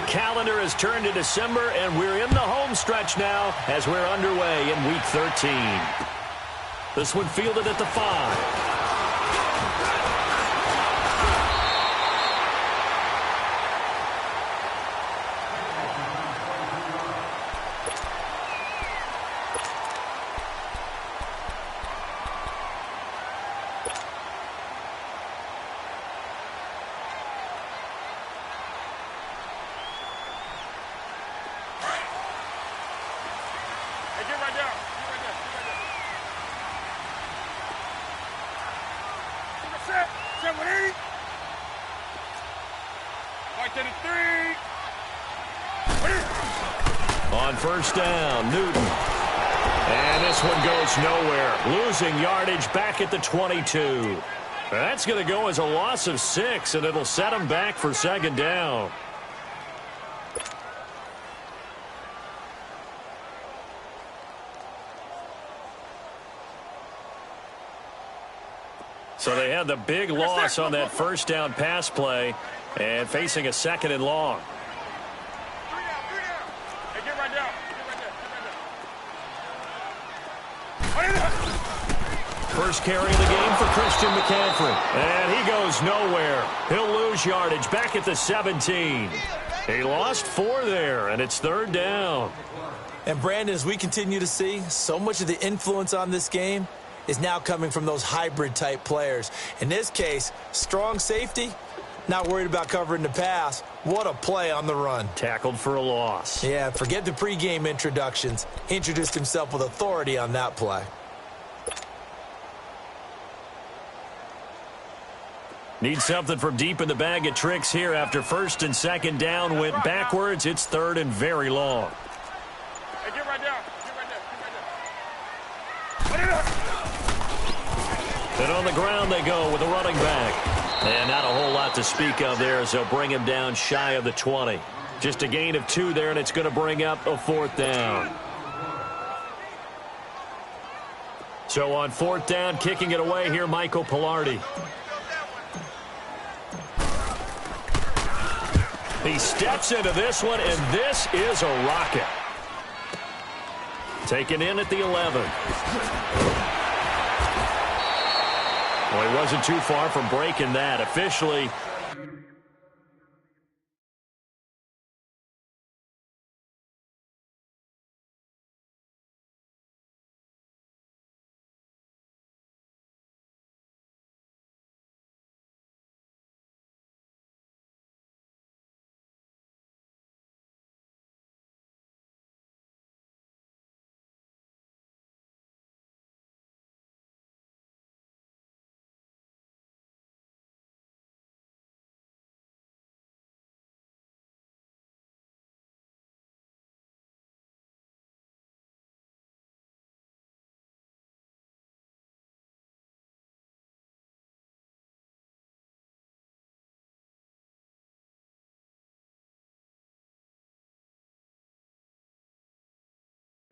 The calendar has turned to December, and we're in the home stretch now as we're underway in Week 13. This one fielded at the 5. On first down, Newton. And this one goes nowhere. Losing yardage back at the 22. That's going to go as a loss of 6, and it'll set him back for second down. So they had the big loss on that first down pass play and facing a second and long. First carry of the game for Christian McCaffrey. And he goes nowhere. He'll lose yardage back at the 17. He lost 4 there, and it's third down. And Brandon, as we continue to see, so much of the influence on this game is now coming from those hybrid-type players. In this case, strong safety, not worried about covering the pass. What a play on the run. Tackled for a loss. Yeah, forget the pregame introductions. He introduced himself with authority on that play. Need something from deep in the bag of tricks here after first and second down went backwards. It's third and very long. Hey, get right down. Get right down. And on the ground they go with a running back. And not a whole lot to speak of there as they'll bring him down shy of the 20. Just a gain of 2 there, and it's going to bring up a fourth down. So on fourth down, kicking it away here, Michael Pilardi. He steps into this one, and this is a rocket. Taken in at the 11. Well, he wasn't too far from breaking that. Officially,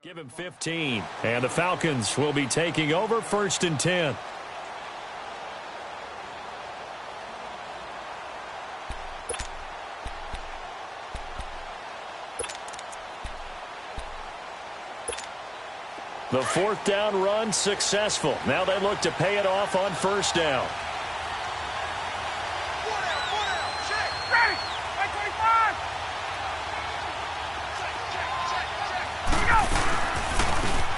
give him 15. And the Falcons will be taking over first and 10. The fourth down run successful. Now they look to pay it off on first down.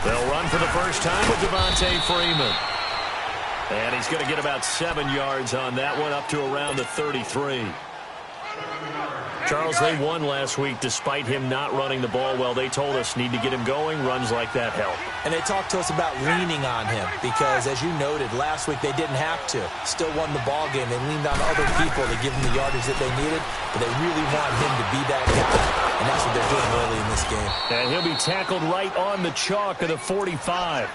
They'll run for the first time with Devontae Freeman. And he's going to get about 7 yards on that one, up to around the 33. Charles, they won last week despite him not running the ball well. They told us need to get him going. Runs like that help. And they talked to us about leaning on him because, as you noted, last week they didn't have to. Still won the ball game. They leaned on other people to give them the yardage that they needed, but they really want him to be that guy, and that's what they're doing early in this game. And he'll be tackled right on the chalk of the 45.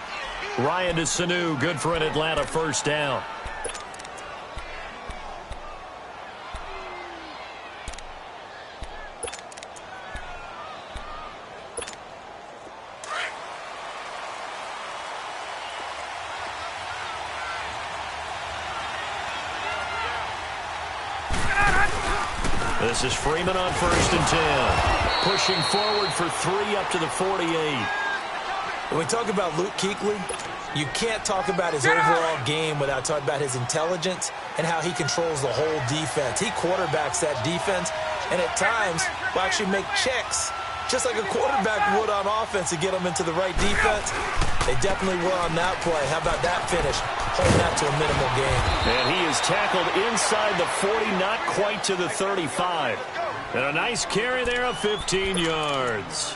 Ryan DeSanu, good for an Atlanta first down. This is Freeman on 1st and 10. Pushing forward for 3 up to the 48. When we talk about Luke Kuechly, you can't talk about his overall game without talking about his intelligence and how he controls the whole defense. He quarterbacks that defense, and at times will actually make checks, just like a quarterback would on offense to get them into the right defense. They definitely were on that play. How about that finish? Holding that to a minimal gain. And he is tackled inside the 40, not quite to the 35. And a nice carry there of 15 yards.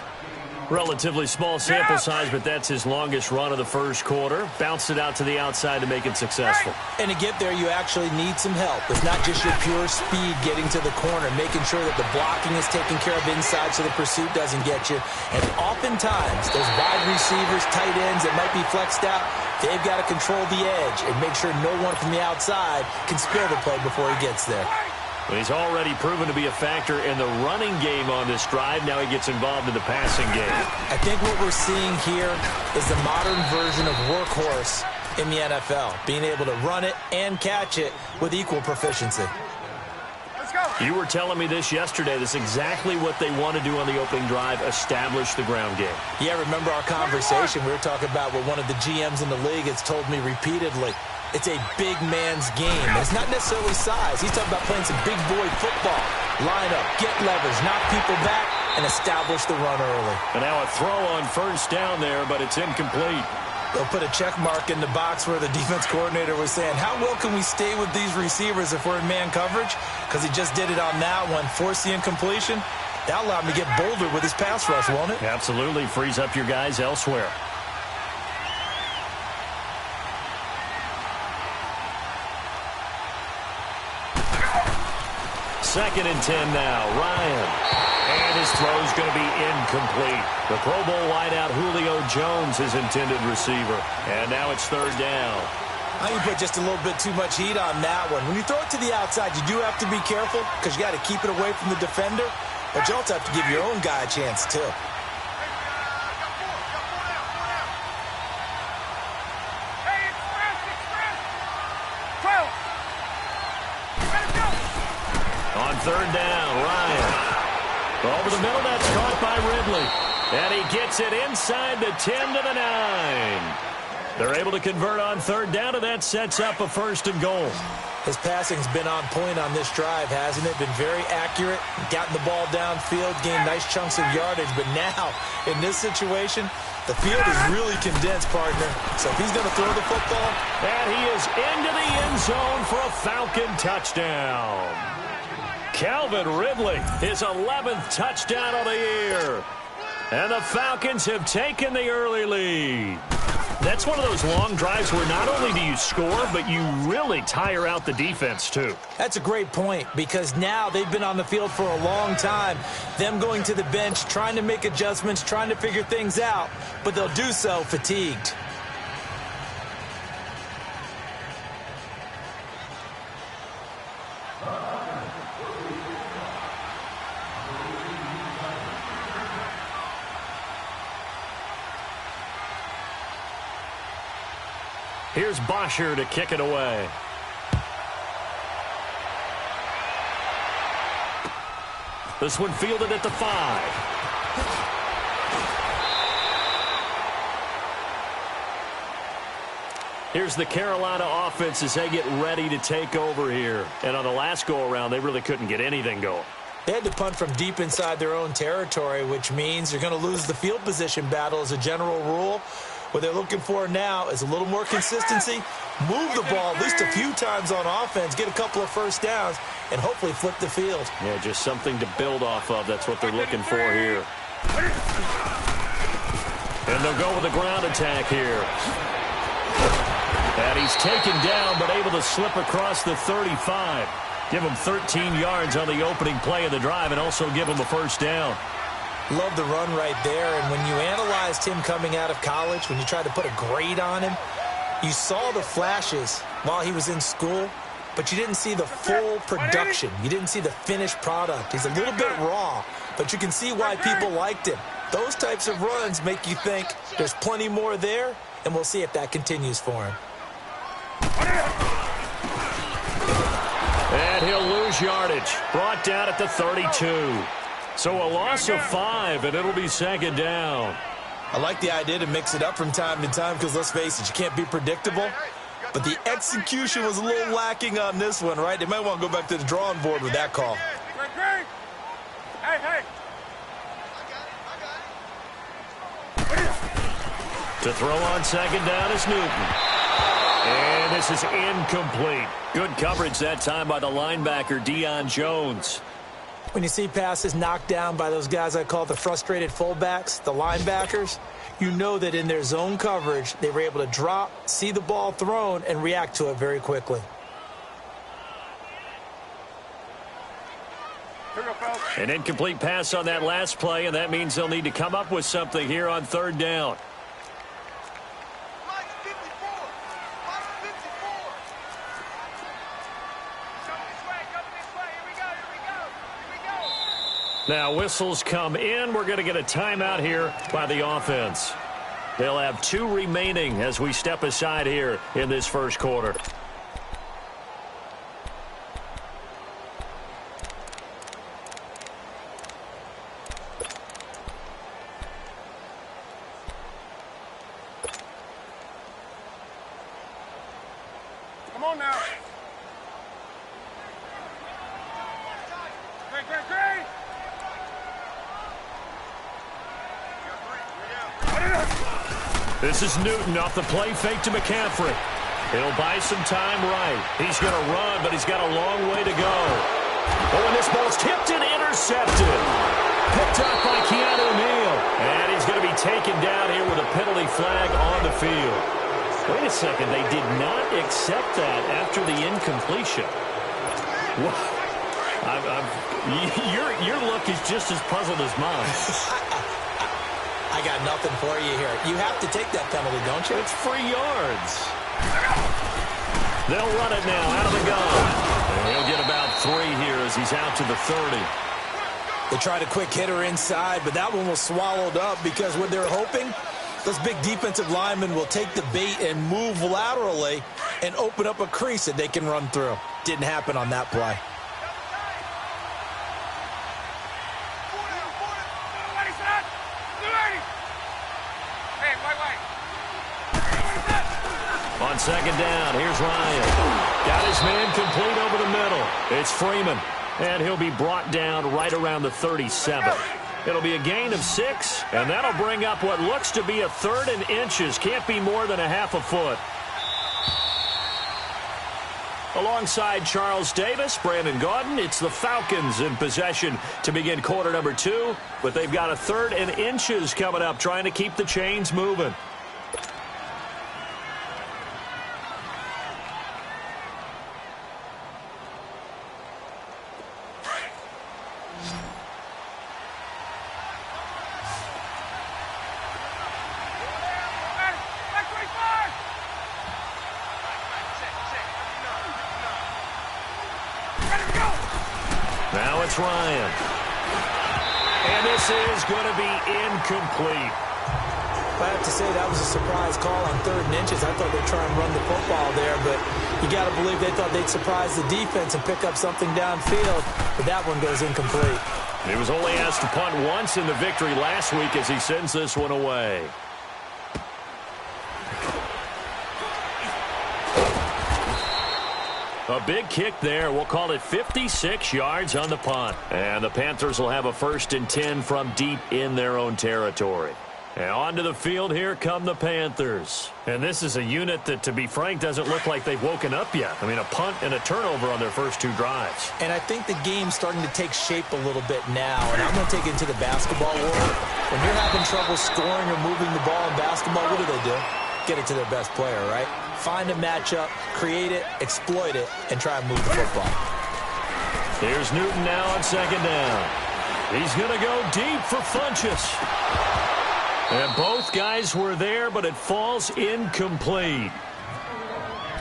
Relatively small sample size, but that's his longest run of the first quarter. Bounced it out to the outside to make it successful. And to get there, you actually need some help. It's not just your pure speed getting to the corner, making sure that the blocking is taken care of inside so the pursuit doesn't get you. And oftentimes, those wide receivers, tight ends that might be flexed out, they've got to control the edge and make sure no one from the outside can spill the play before he gets there. Well, he's already proven to be a factor in the running game on this drive. Now he gets involved in the passing game. I think what we're seeing here is the modern version of workhorse in the NFL, being able to run it and catch it with equal proficiency. Let's go. You were telling me this yesterday. This is exactly what they want to do on the opening drive, establish the ground game. Yeah, remember our conversation? We were talking about what one of the GMs in the league has told me repeatedly. It's a big man's game. It's not necessarily size. He's talking about playing some big boy football. Line up, get leverage, knock people back, and establish the run early. And now a throw on 1st down there, but it's incomplete. They'll put a check mark in the box where the defense coordinator was saying, how well can we stay with these receivers if we're in man coverage? Because he just did it on that one, force the incompletion. That'll allow him to get bolder with his pass rush, won't it? Absolutely. Frees up your guys elsewhere. 2nd and 10 now. Ryan. And his throw's going to be incomplete. The Pro Bowl wideout Julio Jones, his intended receiver. And now it's 3rd down. I think you put just a little bit too much heat on that one. When you throw it to the outside, you do have to be careful because you got to keep it away from the defender. But you also have to give your own guy a chance, too. On 3rd down, Ryan. Over the middle, that's caught by Ridley. And he gets it inside the 10 to the 9. They're able to convert on 3rd down, and that sets up a 1st and goal. His passing's been on point on this drive, hasn't it? Been very accurate, gotten the ball downfield, gained nice chunks of yardage. But now, in this situation, the field is really condensed, partner. So if he's going to throw the football. And he is into the end zone for a Falcon touchdown. Calvin Ridley, his 11th touchdown of the year. And the Falcons have taken the early lead. That's one of those long drives where not only do you score, but you really tire out the defense, too. That's a great point, because now they've been on the field for a long time. Them going to the bench, trying to make adjustments, trying to figure things out, but they'll do so fatigued. Here's Bosher to kick it away. This one fielded at the 5. Here's the Carolina offense as they get ready to take over here. And on the last go-around, they really couldn't get anything going. They had to punt from deep inside their own territory, which means they're going to lose the field position battle as a general rule. What they're looking for now is a little more consistency, move the ball at least a few times on offense, get a couple of 1st downs, and hopefully flip the field. Yeah, just something to build off of. That's what they're looking for here. And they'll go with a ground attack here. And he's taken down, but able to slip across the 35. Give him 13 yards on the opening play of the drive and also give him a 1st down. Love the run right there, and when you analyzed him coming out of college, when you tried to put a grade on him, you saw the flashes while he was in school, but you didn't see the full production. You didn't see the finished product. He's a little bit raw, but you can see why people liked him. Those types of runs make you think there's plenty more there, and we'll see if that continues for him. And And he'll lose yardage. Brought down at the 32. So a loss of 5, and it'll be second down. I like the idea to mix it up from time to time because, let's face it, you can't be predictable. But the execution was a little lacking on this one, right? They might want to go back to the drawing board with that call. Hey. To throw on second down is Newton. And this is incomplete. Good coverage that time by the linebacker, Deion Jones. When you see passes knocked down by those guys I call the frustrated fullbacks, the linebackers, you know that in their zone coverage, they were able to drop, see the ball thrown, and react to it very quickly. An incomplete pass on that last play, and that means they'll need to come up with something here on third down. Now whistles come in. We're going to get a timeout here by the offense. They'll have 2 remaining as we step aside here in this first quarter. Come on now. Great. This is Newton off the play fake to McCaffrey. He'll buy some time right. He's going to run, but he's got a long way to go. Oh, and this ball's tipped and intercepted. Picked up by Keanu Neal. And he's going to be taken down here with a penalty flag on the field. Wait a second. They did not accept that after the incompletion. Your look is just as puzzled as mine. I got nothing for you here. You have to take that penalty, don't you? It's free yards. They'll run it now out of the gun. And he'll get about 3 here as he's out to the 30. They tried a quick hitter inside, but that one was swallowed up because what they're hoping, those big defensive linemen will take the bait and move laterally and open up a crease that they can run through. Didn't happen on that play. On second down, here's Ryan. Got his man complete over the middle. It's Freeman, and he'll be brought down right around the 37. It'll be a gain of 6, and that'll bring up what looks to be a 3rd and inches. Can't be more than a half a foot. Alongside Charles Davis, Brandon Gaudin, it's the Falcons in possession to begin quarter number 2, but they've got a 3rd and inches coming up, trying to keep the chains moving. Now it's Ryan. And this is going to be incomplete. I have to say that was a surprise call on 3rd and inches. I thought they'd try and run the football there, but you got to believe they thought they'd surprise the defense and pick up something downfield, but that one goes incomplete. He was only asked to punt once in the victory last week as he sends this one away. A big kick there. We'll call it 56 yards on the punt. And the Panthers will have a 1st and 10 from deep in their own territory. And onto the field, here come the Panthers. And this is a unit that, to be frank, doesn't look like they've woken up yet. I mean, a punt and a turnover on their first 2 drives. And I think the game's starting to take shape a little bit now. And I'm going to take it into the basketball world. When you're having trouble scoring or moving the ball in basketball, what do? Get it to their best player, right? Find a matchup, create it, exploit it, and try and move the football. Here's Newton now on second down. He's going to go deep for Funchess. And both guys were there, but it falls incomplete.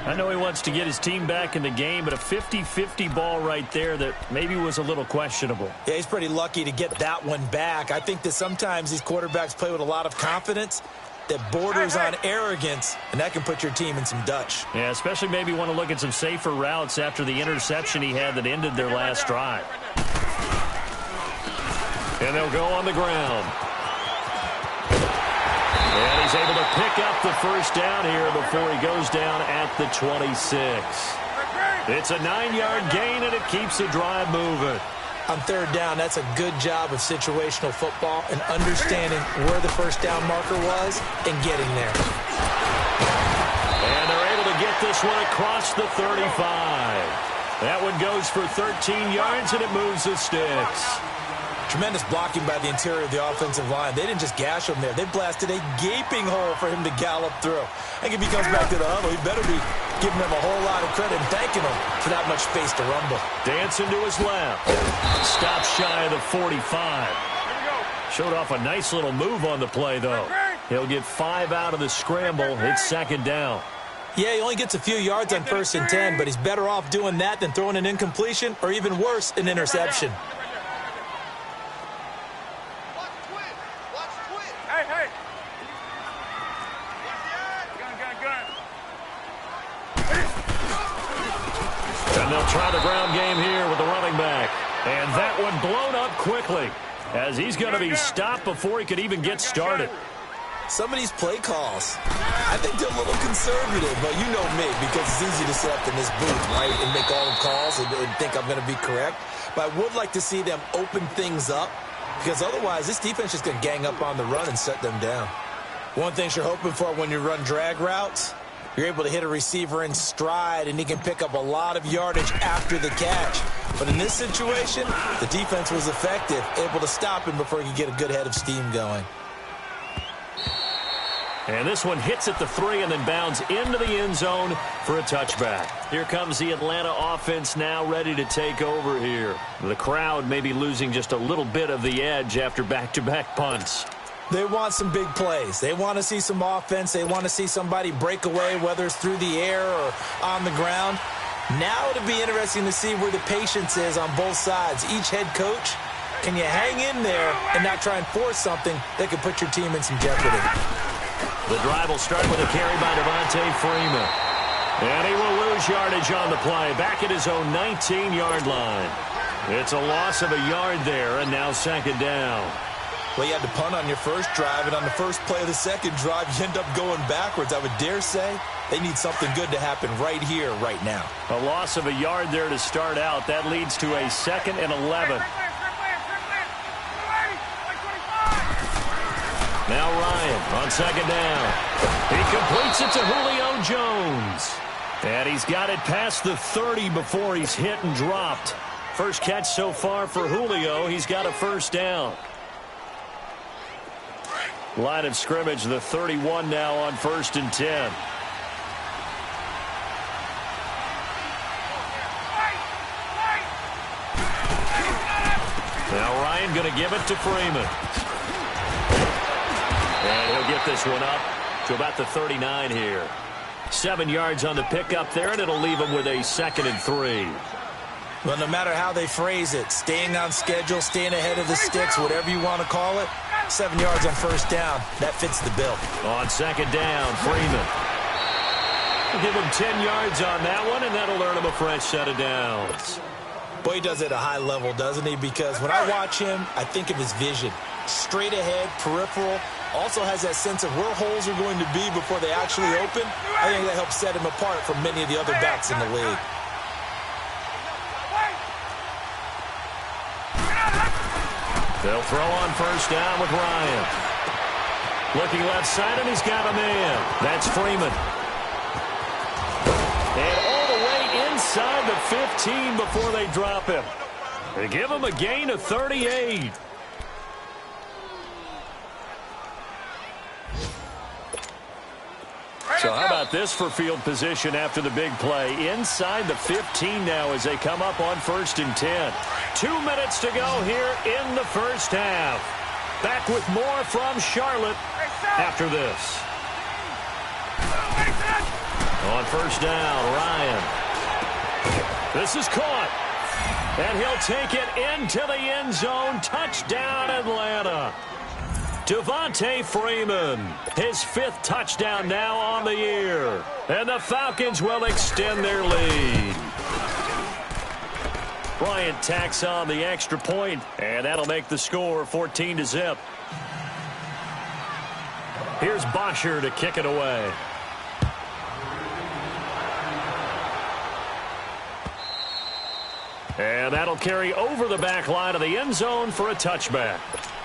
I know he wants to get his team back in the game, but a 50-50 ball right there that maybe was a little questionable. Yeah, he's pretty lucky to get that one back. I think that sometimes these quarterbacks play with a lot of confidence, that borders on arrogance, and that can put your team in some Dutch. Yeah, especially maybe want to look at some safer routes after the interception he had that ended their last drive. And they'll go on the ground. And he's able to pick up the first down here before he goes down at the 26. It's a 9-yard gain, and it keeps the drive moving. On third down, that's a good job of situational football and understanding where the first down marker was and getting there. And they're able to get this one across the 35. That one goes for 13 yards, and it moves the sticks. Tremendous blocking by the interior of the offensive line. They didn't just gash him there. They blasted a gaping hole for him to gallop through. I think if he comes back to the huddle, he better be giving them a whole lot of credit and thanking them for that much space to rumble. Dancing to his left. Stop shy of the 45. Showed off a nice little move on the play, though. He'll get 5 out of the scramble. It's second down. Yeah, he only gets a few yards on 1st and 10, but he's better off doing that than throwing an incompletion or even worse, an interception. And they'll try the ground game here with the running back. And that one blown up quickly as he's going to be stopped before he could even get started. Some of these play calls, I think they're a little conservative, but you know me, because it's easy to sit up in this booth, right, and make all the calls and think I'm going to be correct. But I would like to see them open things up, because otherwise this defense is going to gang up on the run and shut them down. One thing you're hoping for when you run drag routes, you're able to hit a receiver in stride, and he can pick up a lot of yardage after the catch. But in this situation, the defense was effective, able to stop him before he could get a good head of steam going. And this one hits at the 3 and then bounds into the end zone for a touchback. Here comes the Atlanta offense now ready to take over here. The crowd may be losing just a little bit of the edge after back-to-back punts. They want some big plays. They want to see some offense. They want to see somebody break away, whether it's through the air or on the ground. Now it'll be interesting to see where the patience is on both sides. Each head coach, can you hang in there and not try and force something that could put your team in some jeopardy? The drive will start with a carry by Devontae Freeman. And he will lose yardage on the play, back at his own 19-yard line. It's a loss of a yard there, and now second down. Well, you had to punt on your first drive, and on the first play of the second drive, you end up going backwards. I would dare say they need something good to happen right here, right now. A loss of a yard there to start out. That leads to a 2nd and 11. Now Ryan on second down. He completes it to Julio Jones. And he's got it past the 30 before he's hit and dropped. First catch so far for Julio. He's got a first down. Line of scrimmage, the 31 now on 1st and 10. Now Ryan going to give it to Freeman. And he'll get this one up to about the 39 here. 7 yards on the pickup there, and it'll leave him with a 2nd and 3. Well, no matter how they phrase it, staying on schedule, staying ahead of the sticks, whatever you want to call it, 7 yards on first down, that fits the bill. On second down, Freeman. We'll give him 10 yards on that one, and that'll earn him a fresh set of downs. Boy, he does it at a high level, doesn't he? Because when I watch him, I think of his vision. Straight ahead, peripheral, also has that sense of where holes are going to be before they actually open. I think that helps set him apart from many of the other backs in the league. They'll throw on first down with Ryan. Looking left side, and he's got a man. That's Freeman. And all the way inside the 15 before they drop him. They give him a gain of 38. So how about this for field position after the big play? Inside the 15 now as they come up on 1st and 10. 2 minutes to go here in the first half. Back with more from Charlotte after this. On first down, Ryan. This is caught. And he'll take it into the end zone. Touchdown, Atlanta. Devontae Freeman, his 5th touchdown now on the year. And the Falcons will extend their lead. Bryant tacks on the extra point, and that'll make the score 14-0. Here's Bosher to kick it away. And that'll carry over the back line of the end zone for a touchback.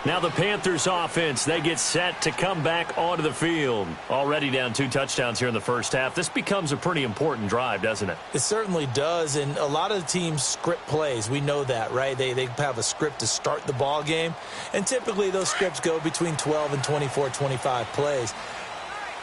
Now the Panthers offense, they get set to come back onto the field. Already down 2 touchdowns here in the first half. This becomes a pretty important drive, doesn't it? It certainly does, and a lot of the teams script plays. We know that, right? They have a script to start the ball game, and typically those scripts go between 12 and 24, 25 plays.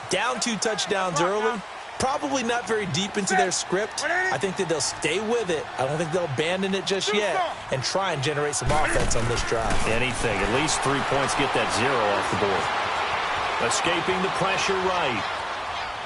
Down 2 touchdowns early, probably not very deep into their script. I think that they'll stay with it. I don't think they'll abandon it just yet and try and generate some offense on this drive. Anything. At least 3 points, get that 0 off the board. Escaping the pressure right.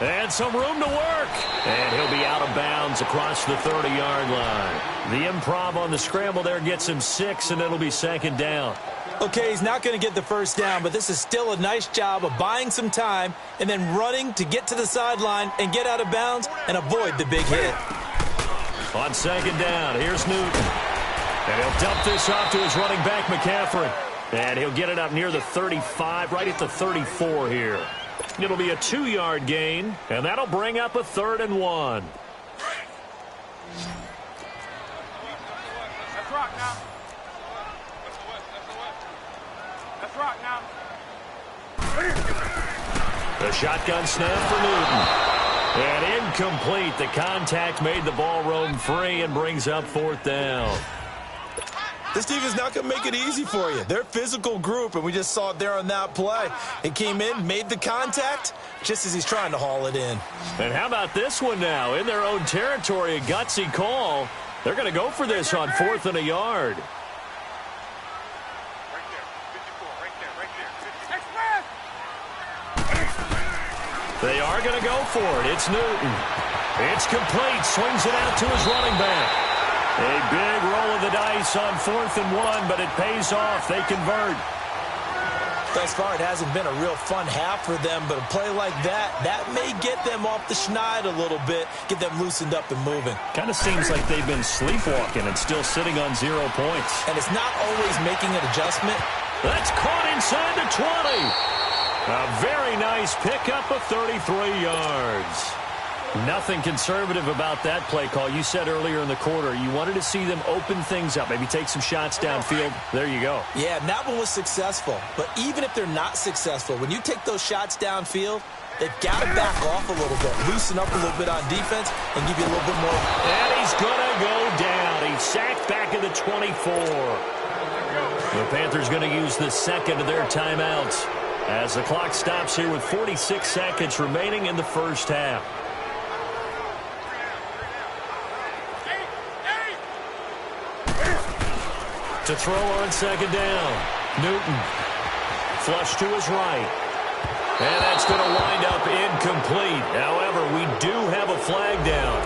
And some room to work. And he'll be out of bounds across the 30-yard line. The improv on the scramble there gets him 6, and it'll be 2nd down. Okay, he's not going to get the first down, but this is still a nice job of buying some time and then running to get to the sideline and get out of bounds and avoid the big hit. On 2nd down, here's Newton. And he'll dump this off to his running back, McCaffrey. And he'll get it up near the 35, right at the 34 here. It'll be a 2-yard gain, and that'll bring up a 3rd and 1. Let's rock now. Let's rock now. The shotgun snap for Newton. And incomplete. The contact made the ball roam free and brings up 4th down. This team is not going to make it easy for you. They're a physical group, and we just saw it there on that play. It came in, made the contact, just as he's trying to haul it in. And how about this one now? In their own territory, a gutsy call. They're going to go for this on 4th and a yard. They are going to go for it. It's Newton. It's complete. Swings it out to his running back. A big roll of the dice on 4th and 1, but it pays off. They convert. Thus far, it hasn't been a real fun half for them, but a play like that may get them off the schneid a little bit, get them loosened up and moving. Kind of seems like they've been sleepwalking and still sitting on 0 points. And it's not always making an adjustment. That's caught inside the 20. A very nice pickup of 33 yards. Nothing conservative about that play call. You said earlier in the quarter you wanted to see them open things up, maybe take some shots downfield. There you go. Yeah, and that one was successful. But even if they're not successful, when you take those shots downfield, they've got to back off a little bit, loosen up a little bit on defense, and give you a little bit more. And he's going to go down. He's sacked back at the 24. The Panthers going to use the 2nd of their timeouts as the clock stops here with 46 seconds remaining in the first half. To throw on 2nd down. Newton. Flush to his right. And that's going to wind up incomplete. However, we do have a flag down.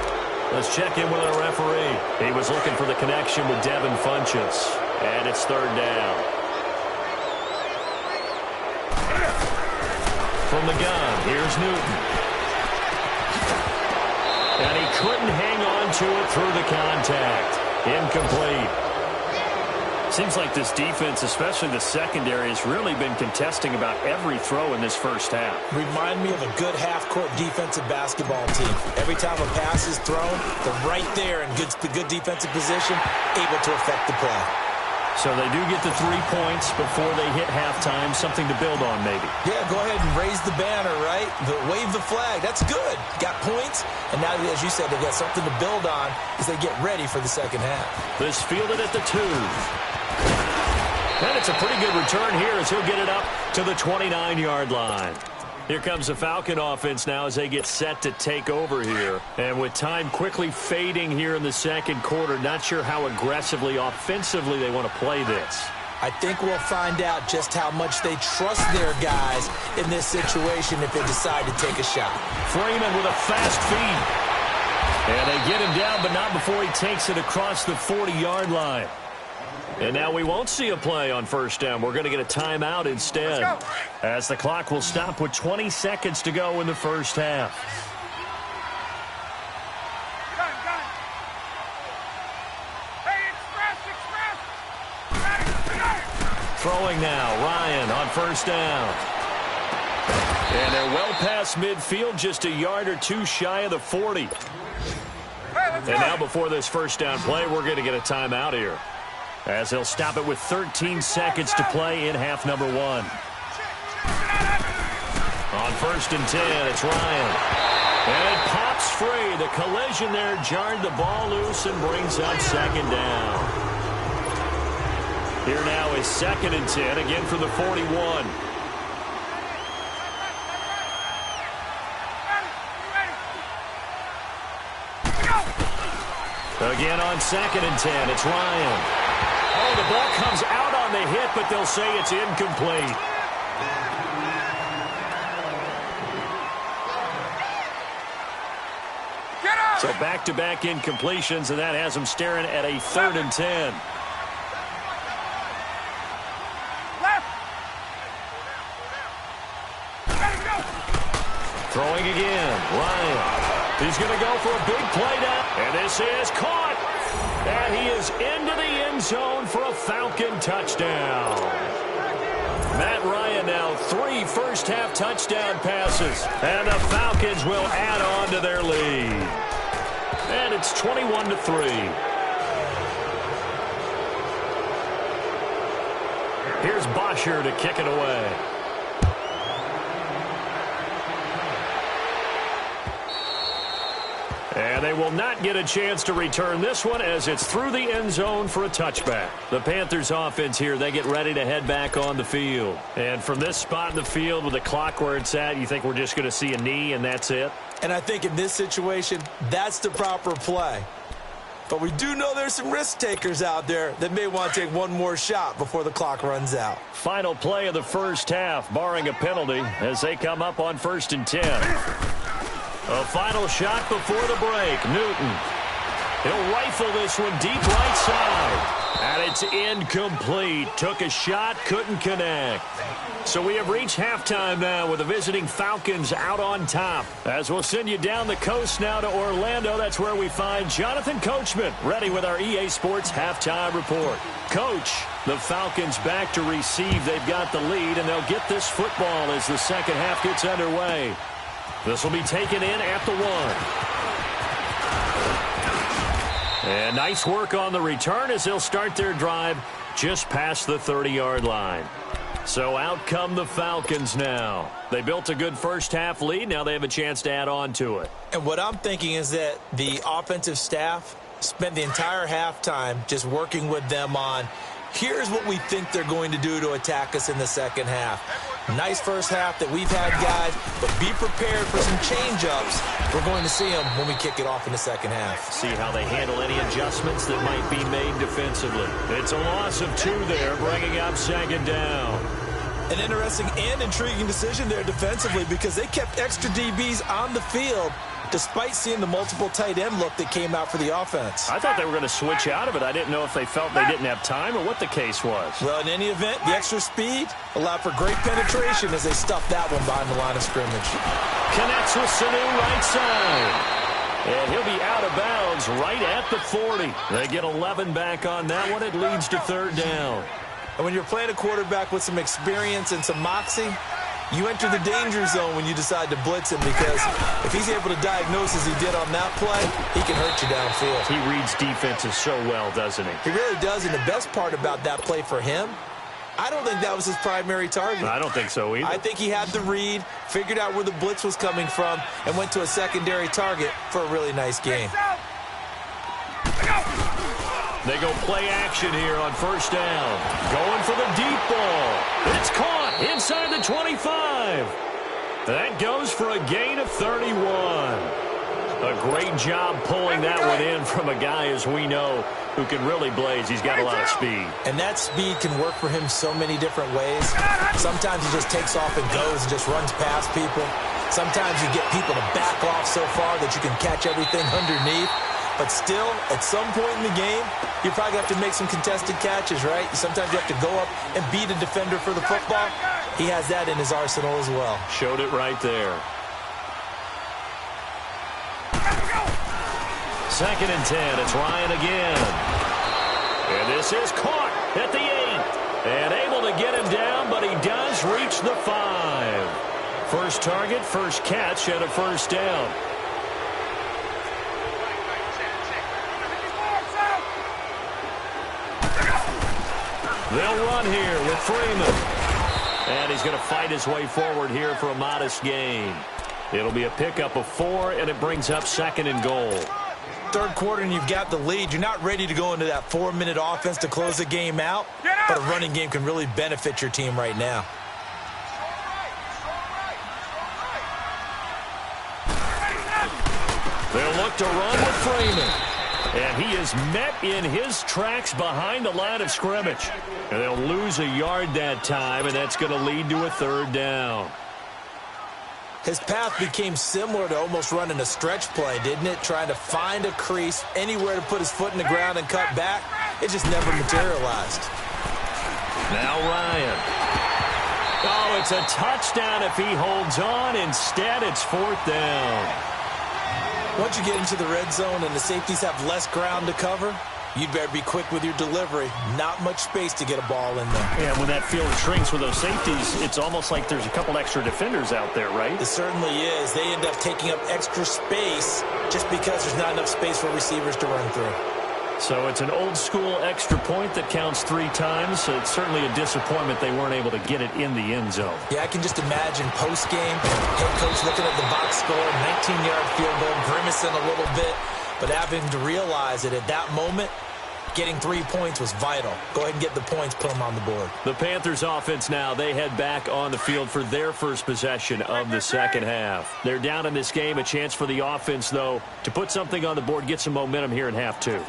Let's check in with our referee. He was looking for the connection with Devin Funchess. And it's 3rd down. From the gun, here's Newton. And he couldn't hang on to it through the contact. Incomplete. Seems like this defense, especially the secondary, has really been contesting about every throw in this first half. Remind me of a good half-court defensive basketball team. Every time a pass is thrown, they're right there in good defensive position, able to affect the play. So they do get the 3 points before they hit halftime, something to build on maybe. Yeah, go ahead and raise the banner, right? Wave the flag. That's good. Got points, and now, as you said, they got something to build on as they get ready for the second half. This fielded at the 2. And it's a pretty good return here as he'll get it up to the 29-yard line. Here comes the Falcon offense now as they get set to take over here. And with time quickly fading here in the second quarter, not sure how aggressively, offensively they want to play this. I think we'll find out just how much they trust their guys in this situation if they decide to take a shot. Freeman with a fast feed. And they get him down, but not before he takes it across the 40-yard line. And now we won't see a play on first down. We're going to get a timeout instead, as the clock will stop with 20 seconds to go in the first half. Throwing now, Ryan on first down. And they're well past midfield, just a yard or two shy of the 40. And now before this first down play, we're going to get a timeout here, as they'll stop it with 13 seconds to play in half number 1. On first and 10, it's Ryan. And it pops free. The collision there jarred the ball loose and brings up second down. Here now is second and 10, again from the 41. Again on second and 10, it's Ryan. Oh, the ball comes out on the hit, but they'll say it's incomplete. So back-to-back incompletions, and that has them staring at a third and 10. Throwing again, Ryan. He's going to go for a big play down. And this is caught. And he is into the end zone for a Falcon touchdown. Matt Ryan now 3 first-half touchdown passes. And the Falcons will add on to their lead. And it's 21-3. Here's Bosher to kick it away. And they will not get a chance to return this one, as it's through the end zone for a touchback. The Panthers offense here, they get ready to head back on the field. And from this spot in the field with the clock where it's at, you think we're just going to see a knee and that's it? And I think in this situation, that's the proper play. But we do know there's some risk takers out there that may want to take one more shot before the clock runs out. Final play of the first half, barring a penalty, as they come up on first and 10. A final shot before the break. Newton. He'll rifle this one deep right side. And it's incomplete. Took a shot, couldn't connect. So we have reached halftime now with the visiting Falcons out on top. As we'll send you down the coast now to Orlando, that's where we find Jonathan Coachman, ready with our EA Sports halftime report. Coach, the Falcons back to receive. They've got the lead, and they'll get this football as the second half gets underway. This will be taken in at the 1. And nice work on the return as they'll start their drive just past the 30-yard line. So out come the Falcons now. They built a good first-half lead. Now they have a chance to add on to it. And what I'm thinking is that the offensive staff spent the entire halftime just working with them on, here's what we think they're going to do to attack us in the second half. Nice first half that we've had, guys, but be prepared for some change-ups. We're going to see them when we kick it off in the second half. See how they handle any adjustments that might be made defensively. It's a loss of 2 there, bringing up second down. An interesting and intriguing decision there defensively, because they kept extra DBs on the field despite seeing the multiple tight end look that came out for the offense. I thought they were going to switch out of it. I didn't know if they felt they didn't have time or what the case was. Well, in any event, the extra speed allowed for great penetration as they stuffed that one behind the line of scrimmage. Connects with Sanu right side. And he'll be out of bounds right at the 40. They get 11 back on that one. It leads to third down. And when you're playing a quarterback with some experience and some moxie, you enter the danger zone when you decide to blitz him, because if he's able to diagnose as he did on that play, he can hurt you downfield. He reads defenses so well, doesn't he? He really does, and the best part about that play for him, I don't think that was his primary target. I don't think so either. I think he had the read, figured out where the blitz was coming from, and went to a secondary target for a really nice game. They go play action here on first down. Going for the deep ball. It's caught inside the 25. That goes for a gain of 31. A great job pulling that one in from a guy, as we know, who can really blaze. He's got a lot of speed. And that speed can work for him so many different ways. Sometimes he just takes off and goes and just runs past people. Sometimes you get people to back off so far that you can catch everything underneath. But still, at some point in the game, you probably have to make some contested catches, right? Sometimes you have to go up and beat a defender for the football. He has that in his arsenal as well. Showed it right there. 2nd and 10. It's Ryan again. And this is caught at the 8. And able to get him down, but he does reach the 5. First target, first catch, and a first down. They'll run here with Freeman. And he's going to fight his way forward here for a modest gain. It'll be a pickup of 4, and it brings up 2nd and goal. Third quarter and you've got the lead. You're not ready to go into that 4-minute offense to close the game out, but a running game can really benefit your team right now. They'll look to run with Freeman. And he is met in his tracks behind the line of scrimmage. And they'll lose a yard that time, and that's going to lead to a 3rd down. His path became similar to almost running a stretch play, didn't it? Trying to find a crease, anywhere to put his foot in the ground and cut back. It just never materialized. Now Ryan. Oh, it's a touchdown if he holds on. Instead, it's 4th down. Once you get into the red zone and the safeties have less ground to cover, you'd better be quick with your delivery. Not much space to get a ball in there. Yeah, when that field shrinks with those safeties, it's almost like there's a couple extra defenders out there, right? It certainly is. They end up taking up extra space just because there's not enough space for receivers to run through. So it's an old-school extra point that counts 3 times. So it's certainly a disappointment they weren't able to get it in the end zone. Yeah, I can just imagine post-game, head coach looking at the box score, 19-yard field goal, grimacing a little bit, but having to realize that at that moment, getting 3 points was vital. Go ahead and get the points, put them on the board. The Panthers offense now, they head back on the field for their first possession of the second half. They're down in this game. A chance for the offense, though, to put something on the board, get some momentum here in half 2.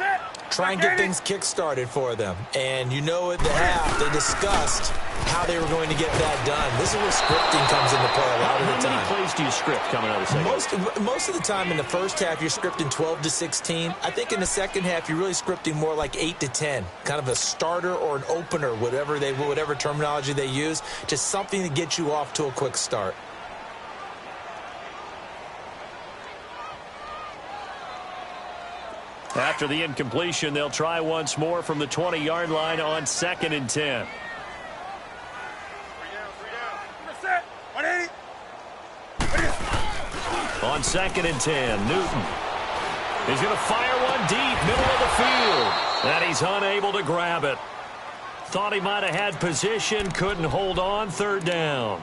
Try and get things kick-started for them. And you know at the half, they discussed how they were going to get that done. This is where scripting comes into play a lot of the time. How many plays do you script coming out of the second? Most of the time in the first half, you're scripting 12 to 16. I think in the second half, you're really scripting more like 8 to 10. Kind of a starter or an opener, whatever terminology they use. Just something to get you off to a quick start. After the incompletion, they'll try once more from the 20-yard line on 2nd and 10. On 2nd and 10, Newton. He's going to fire one deep, middle of the field. And he's unable to grab it. Thought he might have had position, couldn't hold on, 3rd down.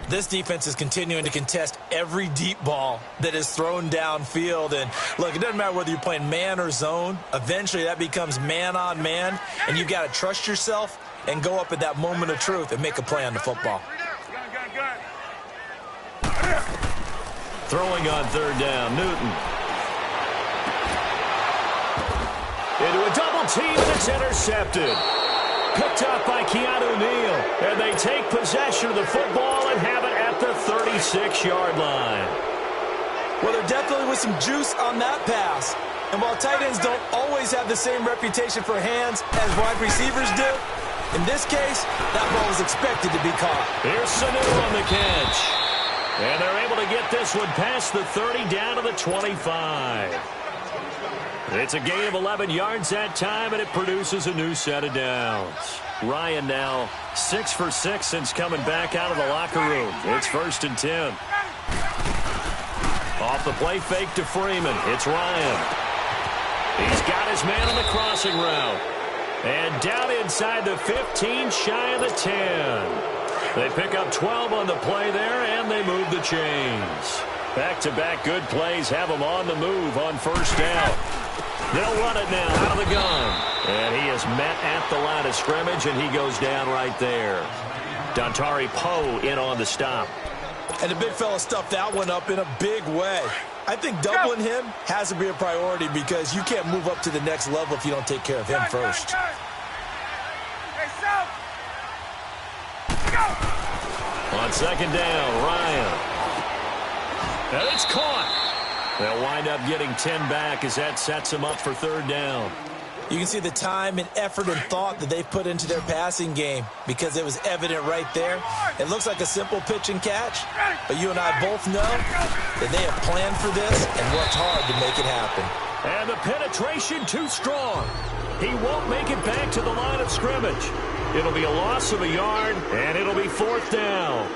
This defense is continuing to contest every deep ball that is thrown downfield. And, look, it doesn't matter whether you're playing man or zone. Eventually, that becomes man-on-man, and you've got to trust yourself and go up at that moment of truth and make a play on the football. Throwing on 3rd down, Newton. Into a double team, and it's intercepted. Picked up by Keanu Neal. And they take possession of the football and have it at the 36-yard line. Well, there definitely was some juice on that pass. And while tight ends don't always have the same reputation for hands as wide receivers do, in this case, that ball was expected to be caught. Here's Sanu on the catch. And they're able to get this one past the 30 down to the 25. It's a gain of 11 yards that time, and it produces a new set of downs. Ryan now 6 for 6 since coming back out of the locker room. It's 1st and 10. Off the play fake to Freeman. It's Ryan. He's got his man on the crossing route. And down inside the 15, shy of the 10. They pick up 12 on the play there, and they move the chains. Back-to-back good plays have them on the move on 1st down. They'll run it now out of the gun. And he is met at the line of scrimmage, and he goes down right there. Dontari Poe in on the stop. And the big fella stuffed that one up in a big way. I think doubling him has to be a priority because you can't move up to the next level if you don't take care of him first. On 2nd down, Ryan. And it's caught. They'll wind up getting 10 back as that sets them up for third down. You can see the time and effort and thought that they've put into their passing game because it was evident right there. It looks like a simple pitch and catch, but you and I both know that they have planned for this and worked hard to make it happen. And the penetration too strong. He won't make it back to the line of scrimmage. It'll be a loss of a yard, and it'll be fourth down.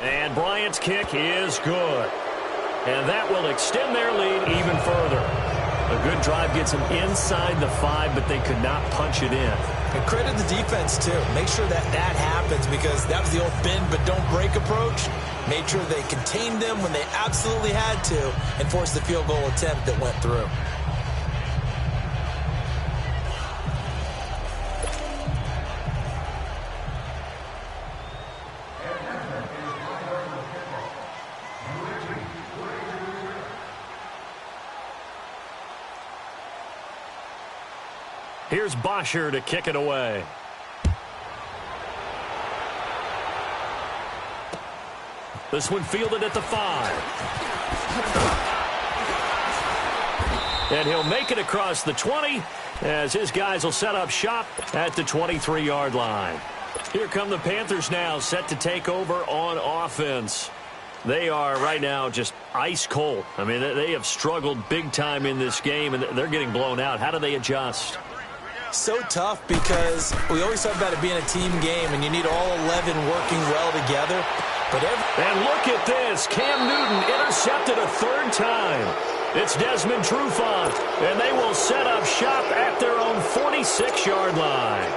And Bryant's kick is good. And that will extend their lead even further. A good drive gets them inside the 5, but they could not punch it in. And credit the defense, too. Make sure that happens because that was the old bend but don't break approach. Made sure they contained them when they absolutely had to and forced the field goal attempt that went through. Here's Bosher to kick it away. This one fielded at the 5. And he'll make it across the 20 as his guys will set up shop at the 23-yard line. Here come the Panthers now, set to take over on offense. They are right now just ice cold. I mean, they have struggled big time in this game, and they're getting blown out. How do they adjust? So tough because we always talk about it being a team game, and you need all 11 working well together. And look at this. Cam Newton intercepted a third time. It's Desmond Trufant, and they will set up shop at their own 46-yard line.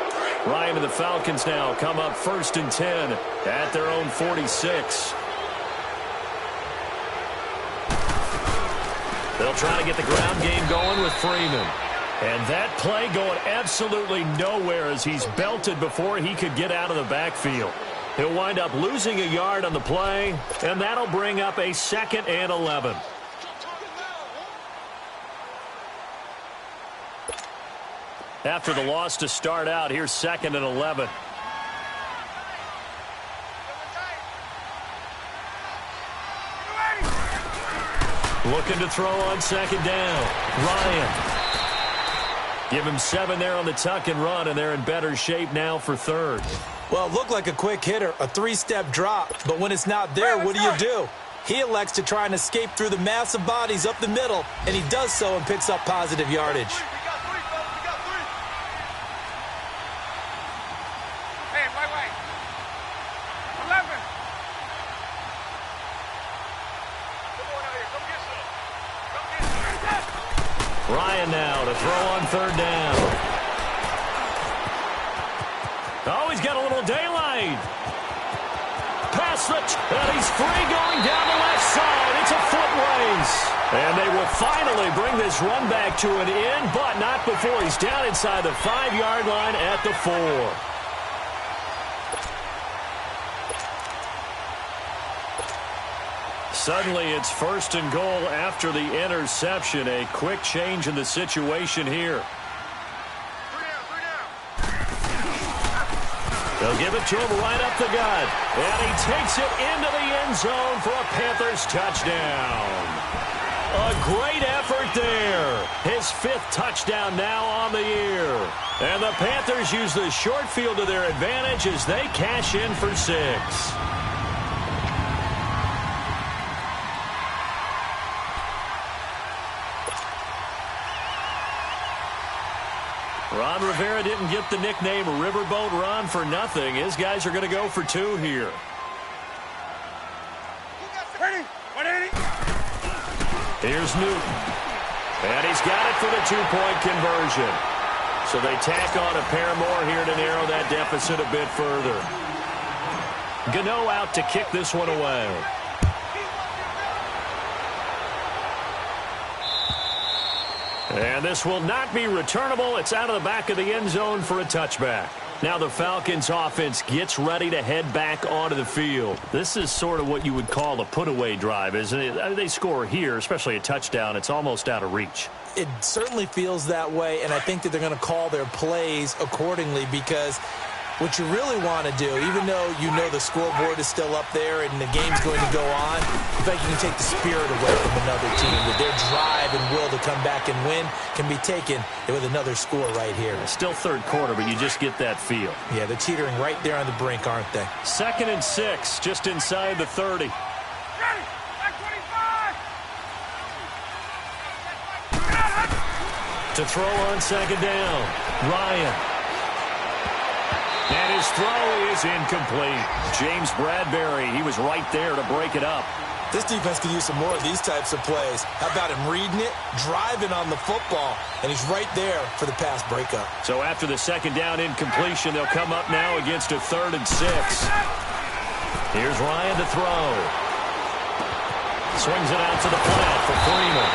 Ryan and the Falcons now come up 1st and 10 at their own 46. They'll try to get the ground game going with Freeman. And that play going absolutely nowhere as he's belted before he could get out of the backfield. He'll wind up losing a yard on the play, and that'll bring up a 2nd and 11. After the loss to start out, here's 2nd and 11. Looking to throw on 2nd down. Ryan. Give him 7 there on the tuck and run, and they're in better shape now for 3rd. Well, it looked like a quick hitter, a 3-step drop, but when it's not there, what do? He elects to try and escape through the massive bodies up the middle, and he does so and picks up positive yardage. Hey, wait. 11. Come on out here. Come get some. Ryan now to throw on 3rd down. Oh, he's got a little daylight. Pass and he's free going down the left side. It's a foot race. And they will finally bring this run back to an end, but not before he's down inside the 5-yard line at the 4. Suddenly, it's 1st and goal after the interception. A quick change in the situation here. They'll give it to him right up the gut. And he takes it into the end zone for a Panthers touchdown. A great effort there. His 5th touchdown now on the year. And the Panthers use the short field to their advantage as they cash in for 6. Ron Rivera didn't get the nickname Riverboat Ron for nothing. His guys are going to go for 2 here. Ready? 180. Here's Newton. And he's got it for the 2-point conversion. So they tack on a pair more here to narrow that deficit a bit further. Gano out to kick this one away. And this will not be returnable. It's out of the back of the end zone for a touchback. Now the Falcons offense gets ready to head back onto the field. This is sort of what you would call a put-away drive, isn't it? They score here, especially a touchdown. It's almost out of reach. It certainly feels that way, and I think that they're going to call their plays accordingly because What you really want to do, even though you know the scoreboard is still up there and the game's going to go on, you think you can take the spirit away from another team, that their drive and will to come back and win can be taken with another score right here. Still third quarter, but you just get that feel. Yeah, they're teetering right there on the brink, aren't they? 2nd and 6, just inside the 30. Ready! Back 25! To throw on 2nd down, Ryan. And his throw is incomplete. James Bradbury, he was right there to break it up. This defense could use some more of these types of plays. How about him reading it, driving on the football, and he's right there for the pass breakup. So after the 2nd down incompletion, they'll come up now against a 3rd and 6. Here's Ryan to throw. Swings it out to the flat for Freeman.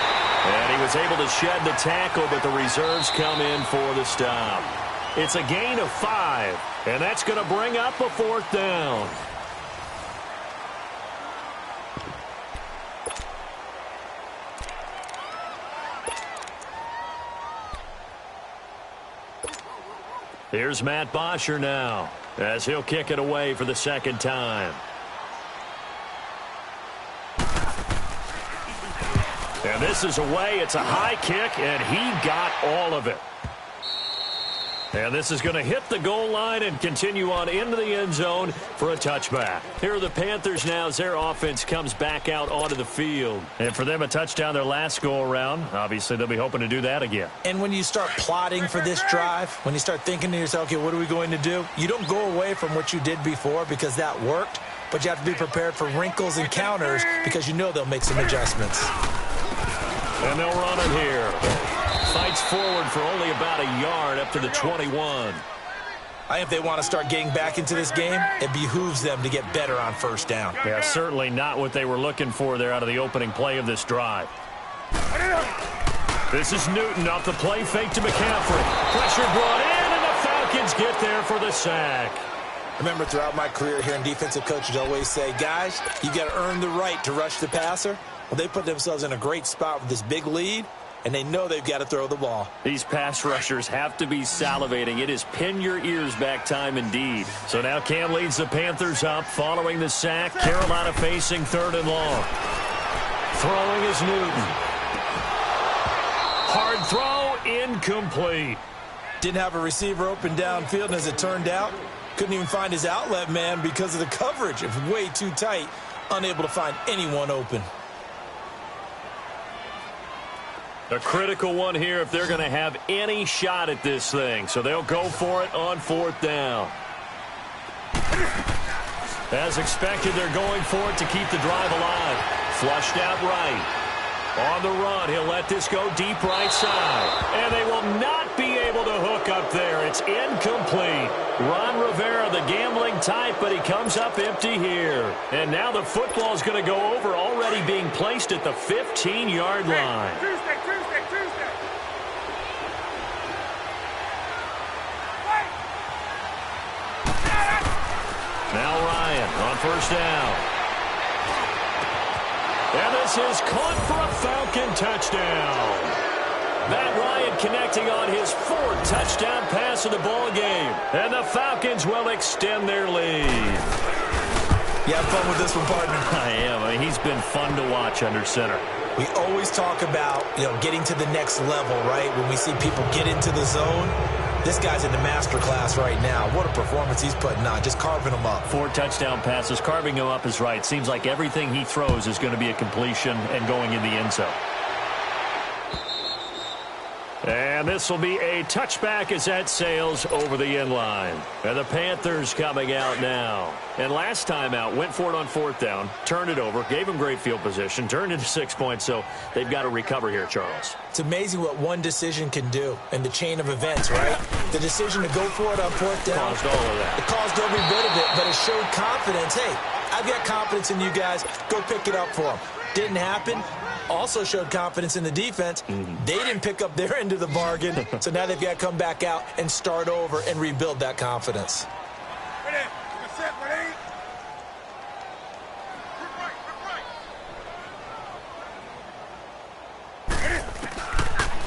And he was able to shed the tackle, but the reserves come in for the stop. It's a gain of 5, and that's going to bring up a 4th down. Here's Matt Bosher now, as he'll kick it away for the 2nd time. And this is away. It's a high kick, and he got all of it. And this is going to hit the goal line and continue on into the end zone for a touchback. Here are the Panthers now as their offense comes back out onto the field. And for them, a touchdown their last go-around. Obviously, they'll be hoping to do that again. And when you start plotting for this drive, when you start thinking to yourself, okay, what are we going to do? You don't go away from what you did before because that worked, but you have to be prepared for wrinkles and counters because you know they'll make some adjustments. And they'll run it here. Fights forward for only about a yard up to the 21. I think if they want to start getting back into this game, it behooves them to get better on 1st down. Yeah, certainly not what they were looking for there out of the opening play of this drive. This is Newton off the play fake to McCaffrey. Pressure brought in, and the Falcons get there for the sack. Remember, throughout my career here in defensive coaches always say, guys, you got to earn the right to rush the passer. Well, they put themselves in a great spot with this big lead, and they know they've got to throw the ball. These pass rushers have to be salivating. It is pin your ears back time indeed. So now Cam leads the Panthers up following the sack. Carolina facing 3rd and long. Throwing is Newton. Hard throw, incomplete. Didn't have a receiver open downfield, and as it turned out, couldn't even find his outlet man because of the coverage. It was way too tight, unable to find anyone open. A critical one here if they're going to have any shot at this thing. So they'll go for it on 4th down. As expected, they're going for it to keep the drive alive. Flushed out right. On the run, he'll let this go deep right side. And they will not be able to hook up there. It's incomplete. Ron Rivera, the gambling type, but he comes up empty here. And now the football's going to go over, already being placed at the 15-yard line. Tuesday. Now Ryan on 1st down. And this is caught for a Falcon touchdown. Matt Ryan connecting on his 4th touchdown pass of the ball game. And the Falcons will extend their lead. You have fun with this one, partner? I am. I mean, he's been fun to watch under center. We always talk about, getting to the next level, right? When we see people get into the zone, this guy's in the master class right now. What a performance he's putting on, just carving them up. 4 touchdown passes. Carving him up is right. Seems like everything he throws is going to be a completion and going in the end zone. And this will be a touchback as that sails over the end line. And the Panthers coming out now. And last time out, went for it on 4th down, turned it over, gave them great field position, turned into 6 points, so they've got to recover here, Charles. It's amazing what one decision can do in the chain of events, right? The decision to go for it on 4th down. Caused all of that. It caused every bit of it, but it showed confidence. Hey, I've got confidence in you guys. Go pick it up for them. Didn't happen. Also showed confidence in the defense. They didn't pick up their end of the bargain, so now they've got to come back out and start over and rebuild that confidence. Ready? Set, ready?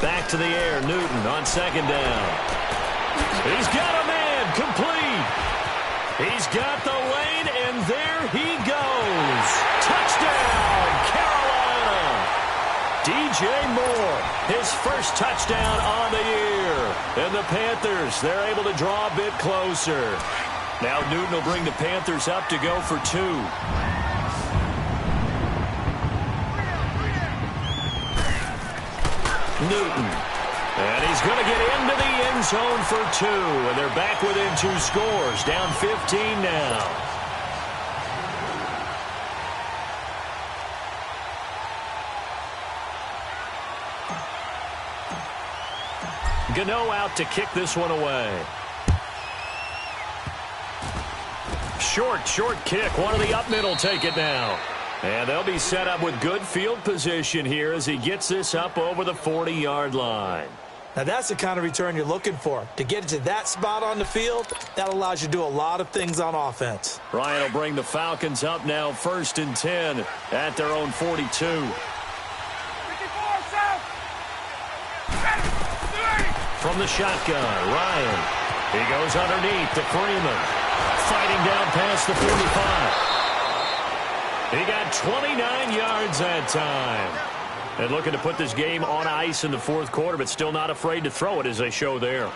Back to the air, Newton on 2nd down. He's got a man, complete. He's got the lane, and there he goes. Touchdown, Carolina. DJ Moore, his first touchdown on the year. And the Panthers, they're able to draw a bit closer. Now Newton will bring the Panthers up to go for 2. Newton. And he's going to get into the end zone for 2. And they're back within 2 scores. Down 15 now. Gano out to kick this one away. Short kick. One of the up middle take it now. And they'll be set up with good field position here as he gets this up over the 40-yard line. Now that's the kind of return you're looking for. To get it to that spot on the field, that allows you to do a lot of things on offense. Ryan will bring the Falcons up now 1st and 10 at their own 42. 54, south. From the shotgun, Ryan. He goes underneath to Freeman. Fighting down past the 45. He got 29 yards that time. And looking to put this game on ice in the 4th quarter, but still not afraid to throw it as they show there.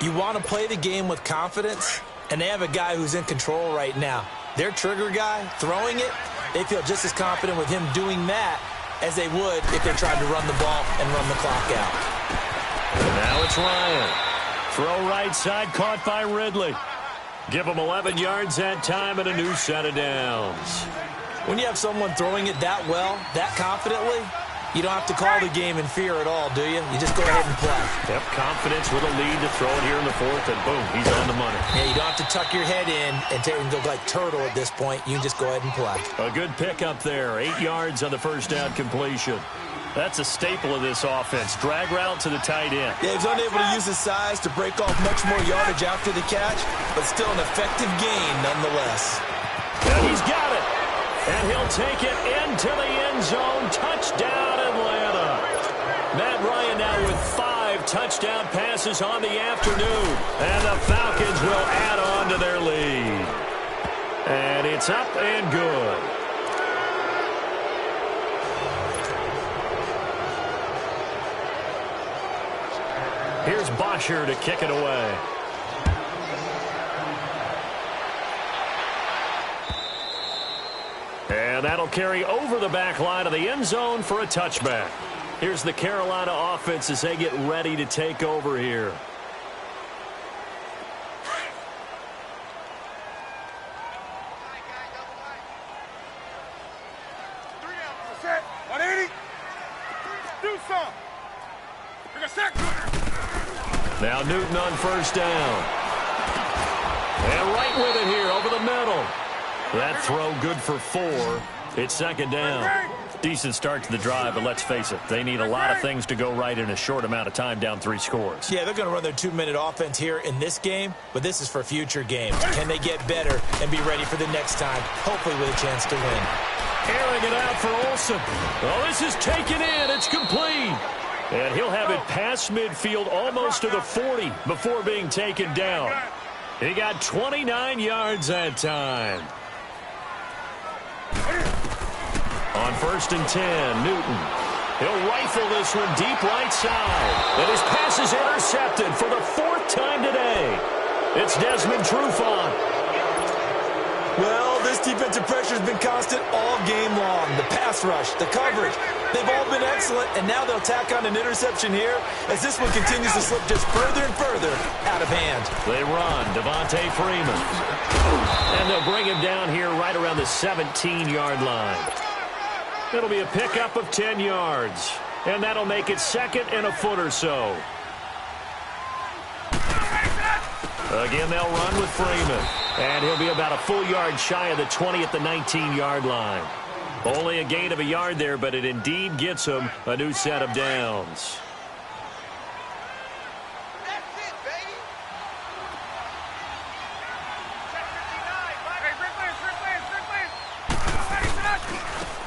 You want to play the game with confidence, and they have a guy who's in control right now. Their trigger guy, throwing it, they feel just as confident with him doing that as they would if they tried to run the ball and run the clock out. And now it's Ryan. Throw right side, caught by Ridley. Give him 11 yards that time and a new set of downs. When you have someone throwing it that well, that confidently, you don't have to call the game in fear at all, do you? You just go ahead and play. Yep, confidence with a lead to throw it here in the 4th, and boom, he's on the money. Yeah, you don't have to tuck your head in and look like turtle at this point. You just go ahead and play. A good pickup there. 8 yards on the first down completion. That's a staple of this offense. Drag route to the tight end. Yeah, he's unable to use his size to break off much more yardage after the catch, but still an effective gain nonetheless. And he's got it. And he'll take it into the end zone. Touchdown, Atlanta. Matt Ryan now with 5 touchdown passes on the afternoon. And the Falcons will add on to their lead. And it's up and good. Here's Bosher to kick it away. And that'll carry over the back line of the end zone for a touchback. Here's the Carolina offense as they get ready to take over here. Set. 180. Do some. Bring a sack. Now Newton on first down. And right with it here over the middle. That throw good for 4. It's 2nd down. Decent start to the drive, but let's face it, they need a lot of things to go right in a short amount of time down 3 scores. Yeah, they're going to run their 2-minute offense here in this game, but this is for future games. Can they get better and be ready for the next time, hopefully with a chance to win? Airing it out for Olsen. Oh, this is taken in. It's complete. And he'll have it past midfield almost to the 40 before being taken down. He got 29 yards that time. On 1st and 10, Newton. He'll rifle this one deep right side. And his pass is intercepted for the 4th time today. It's Desmond Trufant. Well, this defensive pressure has been constant all game long. The pass rush, the coverage, they've all been excellent, and now they'll tack on an interception here as this one continues to slip just further and further out of hand. They run, Devontae Freeman. And they'll bring him down here right around the 17-yard line. It'll be a pickup of 10 yards, and that'll make it 2nd and a foot or so. Again, they'll run with Freeman. And he'll be about a full yard shy of the 20 at the 19-yard line. Only a gain of a yard there, but it indeed gets him a new set of downs. That's it, baby.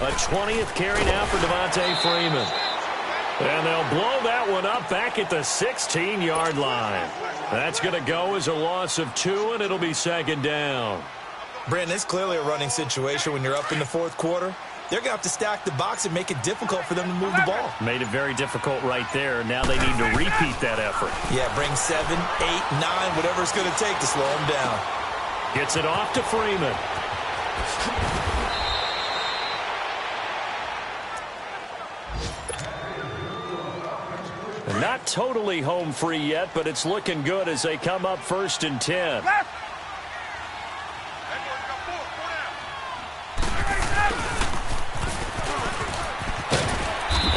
A 20th carry now for Devontae Freeman. And they'll blow that one up back at the 16-yard line. That's going to go as a loss of 2, and it'll be second down. Brandon, it's clearly a running situation when you're up in the fourth quarter. They're going to have to stack the box and make it difficult for them to move the ball. Made it very difficult right there. Now they need to repeat that effort. Yeah, bring 7, 8, 9, whatever it's going to take to slow them down. Gets it off to Freeman. Not totally home free yet, but it's looking good as they come up 1st and 10.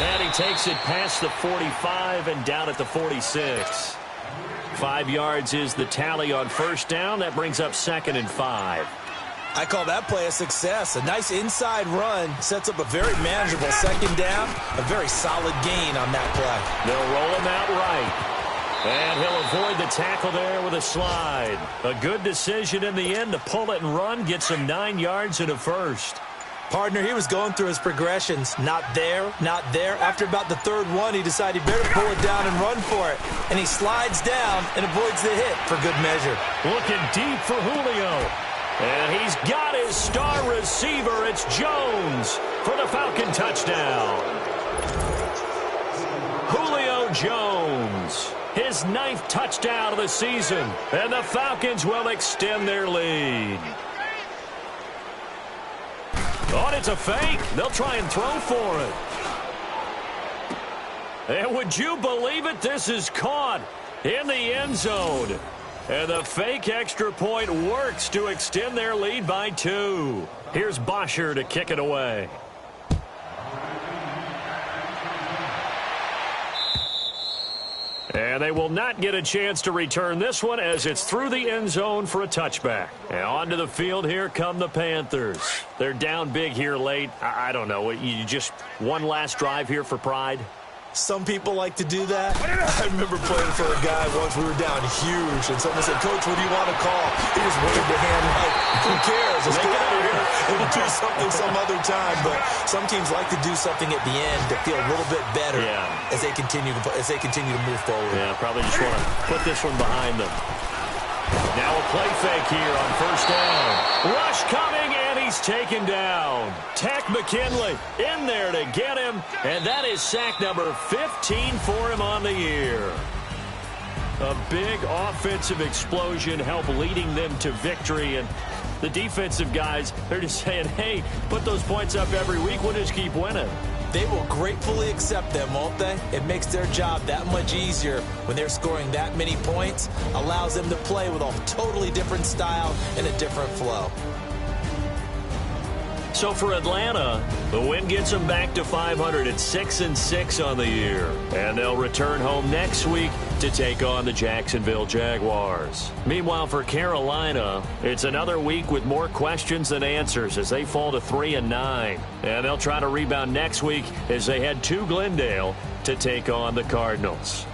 And he takes it past the 45 and down at the 46. 5 yards is the tally on first down. That brings up 2nd and 5. I call that play a success. A nice inside run sets up a very manageable second down. A very solid gain on that play. They'll roll him out right. And he'll avoid the tackle there with a slide. A good decision in the end to pull it and run. Gets him 9 yards and a first. Partner, he was going through his progressions. Not there, not there. After about the third one, he decided he better pull it down and run for it. And he slides down and avoids the hit for good measure. Looking deep for Julio. And he's got his star receiver. It's Jones for the Falcon touchdown. Julio Jones, his 9th touchdown of the season. And the Falcons will extend their lead. Oh, it's a fake. They'll try and throw for it. And would you believe it? This is caught in the end zone. And the fake extra point works to extend their lead by 2. Here's Bosher to kick it away. And they will not get a chance to return this one as it's through the end zone for a touchback. And onto the field, here come the Panthers. They're down big here late. I don't know. You just one last drive here for pride? Some people like to do that. I remember playing for a guy once. We were down huge, and someone said, "Coach, what do you want to call?" He just waved a hand like, "Who cares? Let's get out of here and do something some other time." But some teams like to do something at the end to feel a little bit better as they continue to move forward. Yeah, probably just want to put this one behind them. Now a play fake here on first down. Rush coming, and he's taken down. Tech McKinley in there to get him, and that is sack number 15 for him on the year. A big offensive explosion helped leading them to victory, and the defensive guys, they're just saying, hey, put those points up every week, we'll just keep winning. They will gratefully accept them, won't they? It makes their job that much easier when they're scoring that many points. Allows them to play with a totally different style and a different flow. So for Atlanta, the win gets them back to 500 at 6-6 on the year. And they'll return home next week to take on the Jacksonville Jaguars. Meanwhile, for Carolina, it's another week with more questions than answers as they fall to 3-9. And they'll try to rebound next week as they head to Glendale to take on the Cardinals.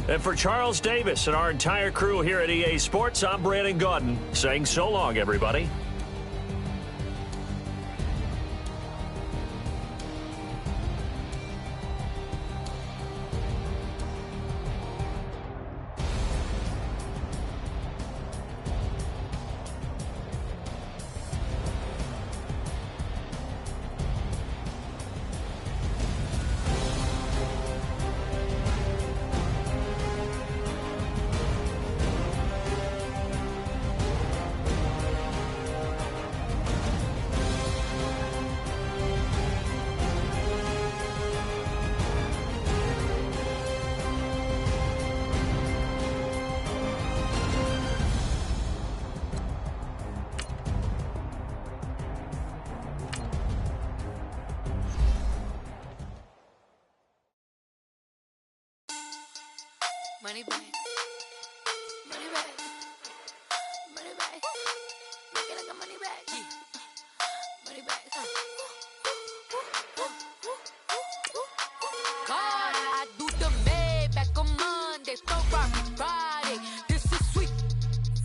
And for Charles Davis and our entire crew here at EA Sports, I'm Brandon Gaudin saying so long, everybody. Money back. Money back. Money back. Make it like a money back. Money back. God, I do the Maybach on Monday, Ferrari Friday. This is sweet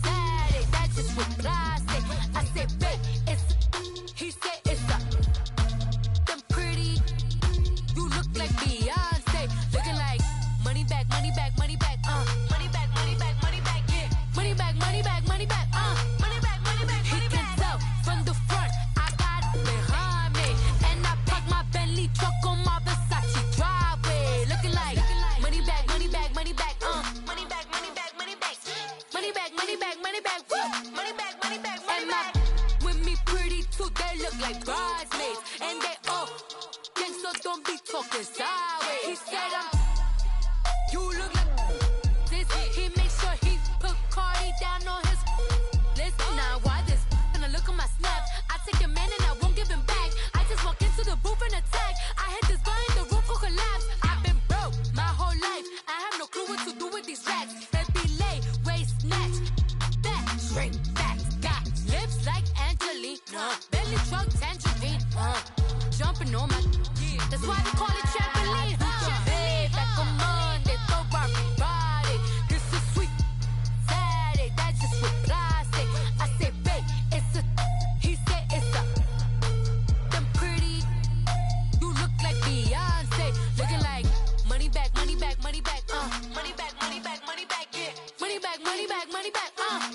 Saturday. That's just what classic. I said, babe, it's. He said it's a. Them pretty. You look like. they look like bridesmaids. And they all think so, don't be talking sideways. He said, you look like this. He made sure he put Cardi down on his list. Now why this? Gonna look at my snap. I take your man and I won't give him back. I just walk into the booth and attack. I hit this guy in the roof will collapse. I've been broke my whole life. I have no clue what to do with these racks. Heavy lay, waist snatch, back, straight back. Got lips like Angelina, belly truck tangerine. Jumping on my, that's why they call it trampoline. Hey, back on Monday, throw rock body. This is sweet Saturday, that's just with plastic. I say, babe, it's a, he said it's a, them pretty, you look like Beyonce, looking like money back, money back, money back, money back, money back, money back, yeah, money back, money back, money back,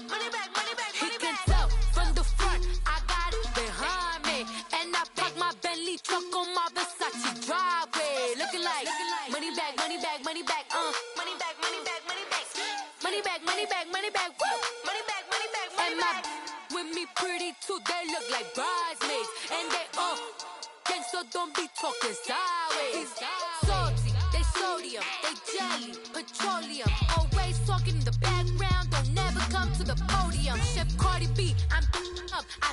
money back, money back. He can tell from the front, I got it behind me, and I park my Bentley truck on my Versace driveway, looking like money back, money back, money back, money back, money back, money back, money back, money back, money back, woo, money back, money back, money back. With me pretty too, they look like bridesmaids, and they all gang, so don't be talking sideways. Salty, they sodium, they jelly, petroleum, always talking in the background, don't never come to the podium. Chef Cardi B, I'm up, I